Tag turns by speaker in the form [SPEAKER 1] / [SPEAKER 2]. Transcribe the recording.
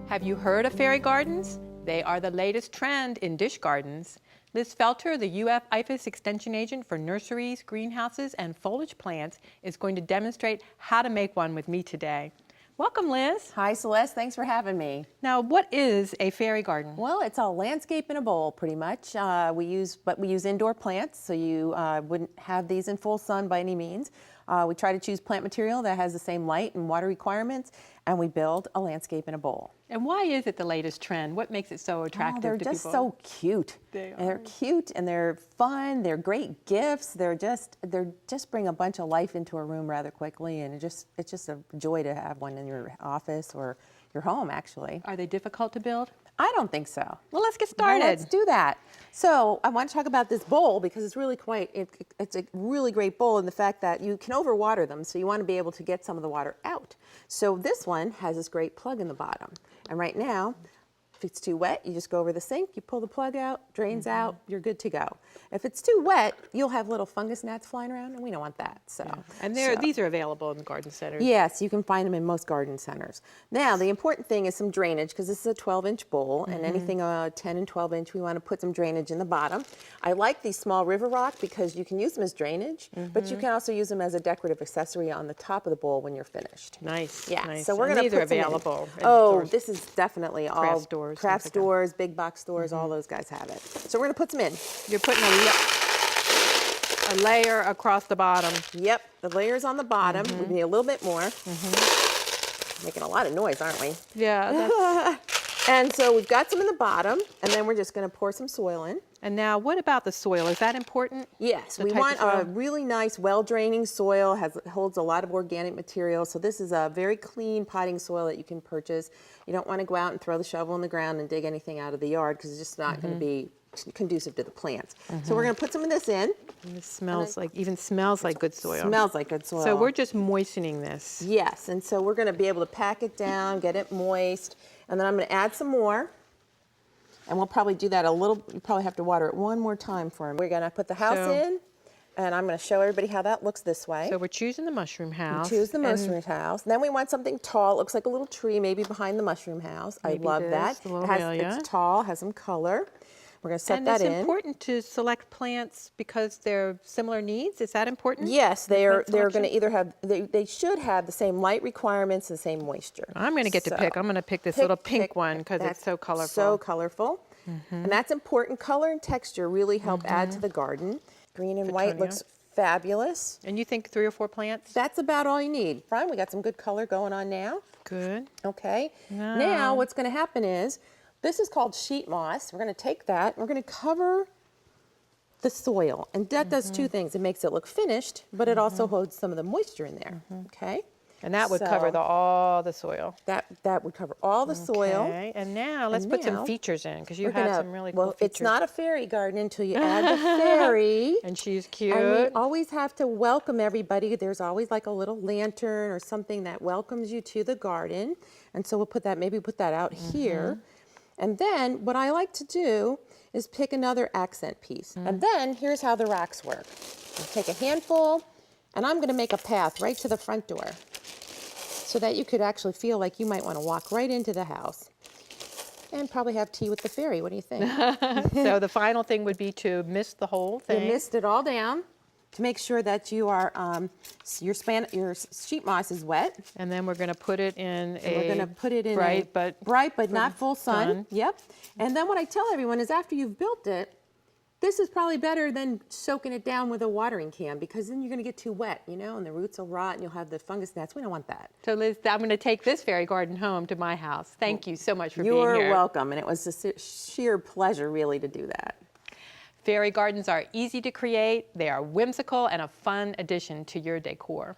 [SPEAKER 1] Have you heard of fairy gardens? They are the latest trend in dish gardens. Liz Felter, the UF IFAS Extension Agent for nurseries, greenhouses, and foliage plants, is going to demonstrate how to make one with me today. Welcome, Liz.
[SPEAKER 2] Hi, Celeste. Thanks for having me.
[SPEAKER 1] Now, what is a fairy garden?
[SPEAKER 2] Well, it's a landscape in a bowl, pretty much. We use indoor plants, so you wouldn't have these in full sun by any means. We try to choose plant material that has the same light and water requirements, and we build a landscape in a bowl.
[SPEAKER 1] And why is it the latest trend? What makes it so attractive to people?
[SPEAKER 2] They're just so cute. They're cute and they're fun. They're great gifts. They're just bring a bunch of life into a room rather quickly, and it's just a joy to have one in your office or your home, actually.
[SPEAKER 1] Are they difficult to build?
[SPEAKER 2] I don't think so.
[SPEAKER 1] Well, let's get started.
[SPEAKER 2] Well, let's do that. So I want to talk about this bowl because it's really it's a really great bowl in the fact that you can overwater them, so you want to be able to get some of the water out. So this one has this great plug in the bottom. And right now, if it's too wet, you just go over the sink, you pull the plug out, drains out, you're good to go. If it's too wet, you'll have little fungus gnats flying around, and we don't want that. So,
[SPEAKER 1] And these are available in the garden centers.
[SPEAKER 2] Yes, you can find them in most garden centers. Now, the important thing is some drainage, because this is a 12-inch bowl, and anything 10 and 12-inch, we want to put some drainage in the bottom. I like these small river rock because you can use them as drainage, but you can also use them as a decorative accessory on the top of the bowl when you're finished.
[SPEAKER 1] Nice.
[SPEAKER 2] Yeah.
[SPEAKER 1] Nice.
[SPEAKER 2] So we're
[SPEAKER 1] going to
[SPEAKER 2] put
[SPEAKER 1] these are available.
[SPEAKER 2] Oh, this is definitely
[SPEAKER 1] Craft
[SPEAKER 2] all
[SPEAKER 1] stores,
[SPEAKER 2] craft
[SPEAKER 1] things like
[SPEAKER 2] stores, big box stores. All those guys have it. So we're going to put some in.
[SPEAKER 1] You're putting a layer across the bottom.
[SPEAKER 2] Yep, the layer's on the bottom. We need a little bit more. Making a lot of noise, aren't we?
[SPEAKER 1] Yeah.
[SPEAKER 2] And so we've got some in the bottom, and then we're just going to pour some soil in.
[SPEAKER 1] And now, what about the soil? Is that important?
[SPEAKER 2] Yes, we want a really nice, well-draining soil. Holds a lot of organic material. So this is a very clean potting soil that you can purchase. You don't want to go out and throw the shovel in the ground and dig anything out of the yard because it's just not going to be conducive to the plants. So we're going to put some of this in.
[SPEAKER 1] And it smells even smells like good soil.
[SPEAKER 2] Smells like good soil.
[SPEAKER 1] So we're just moistening this.
[SPEAKER 2] Yes, and so we're going to be able to pack it down, get it moist, and then I'm going to add some more. And we'll probably do that a little, you probably have to water it one more time for me. We're going to put the house in, and I'm going to show everybody how that looks this way.
[SPEAKER 1] So we're choosing the mushroom house.
[SPEAKER 2] We choose the mushroom house. And then we want something tall. It looks like a little tree maybe behind the mushroom house. I love that. It's tall, has some color. We're going to set that in.
[SPEAKER 1] And it's important to select plants because they're similar needs. Is that important?
[SPEAKER 2] Yes, they're going to either have, they should have the same light requirements and the same moisture.
[SPEAKER 1] I'm going to get to pick. I'm going to pick this little pink one because it's so colorful.
[SPEAKER 2] So colorful. And that's important. Color and texture really help add to the garden. Green and white looks fabulous.
[SPEAKER 1] And you think 3 or 4 plants?
[SPEAKER 2] That's about all you need. Fine, we got some good color going on now.
[SPEAKER 1] Good.
[SPEAKER 2] Okay. Now what's going to happen is, this is called sheet moss. We're going to take that, we're going to cover the soil. And that does two things. It makes it look finished, but it also holds some of the moisture in there. Okay?
[SPEAKER 1] And that would cover all the soil.
[SPEAKER 2] That would cover all the soil.
[SPEAKER 1] Okay, and now let's put some features in because you have some really cool features.
[SPEAKER 2] It's not a fairy garden until you add the fairy.
[SPEAKER 1] And she's cute.
[SPEAKER 2] And we always have to welcome everybody. There's always like a little lantern or something that welcomes you to the garden. And so we'll put that, maybe put that out here. And then what I like to do is pick another accent piece. And then here's how the racks work. You take a handful, and I'm going to make a path right to the front door so that you could actually feel like you might want to walk right into the house and probably have tea with the fairy. What do you think?
[SPEAKER 1] So the final thing would be to mist the whole thing.
[SPEAKER 2] You mist it all down to make sure that you are your sheet moss is wet.
[SPEAKER 1] And then we're going to put it in
[SPEAKER 2] bright but not full sun. Yep. And then what I tell everyone is after you've built it, this is probably better than soaking it down with a watering can because then you're going to get too wet, you know, and the roots will rot and you'll have the fungus gnats. We don't want that.
[SPEAKER 1] So Liz, I'm going to take this fairy garden home to my house. Thank you so much for being here.
[SPEAKER 2] You're welcome, and it was a sheer pleasure really to do that.
[SPEAKER 1] Fairy gardens are easy to create, they are whimsical and a fun addition to your decor.